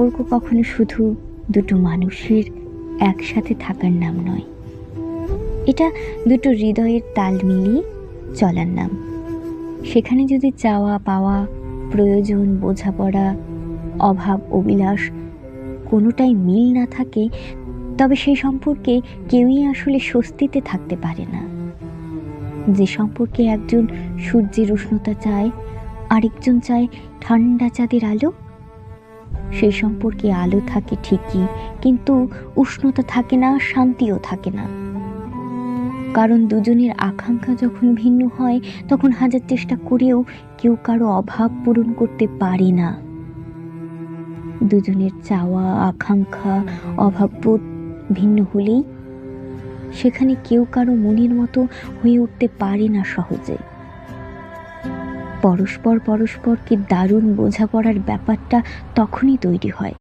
সম্পর্ক কখনো শুধু দুটো মানুষের একসাথে থাকার নাম নয়, এটা দুটো হৃদয়ের তাল মিলিয়ে চলার নাম। সেখানে যদি চাওয়া পাওয়া, প্রয়োজন, বোঝাপড়া, অভাব, অভিলাষ কোনোটাই মিল না থাকে, তবে সেই সম্পর্কে কেউই আসলে স্বস্তিতে থাকতে পারে না। যে সম্পর্কে একজন সূর্যের উষ্ণতা চায়, আরেকজন চায় ঠান্ডা চাঁদের আলো, সেই সম্পর্কে আলো থাকে ঠিকই, কিন্তু উষ্ণতা থাকে না, শান্তিও থাকে না। কারণ দুজনের আকাঙ্ক্ষা যখন ভিন্ন হয়, তখন হাজার চেষ্টা করেও কেউ কারো অভাব পূরণ করতে পারে না। দুজনের চাওয়া, আকাঙ্ক্ষা, অভাববোধ ভিন্ন হলেই সেখানে কেউ কারো মনের মতো হয়ে উঠতে পারে না সহজে। পরস্পরকে দারুণ বোঝাপড়ার ব্যাপারটা তখনই তৈরি হয়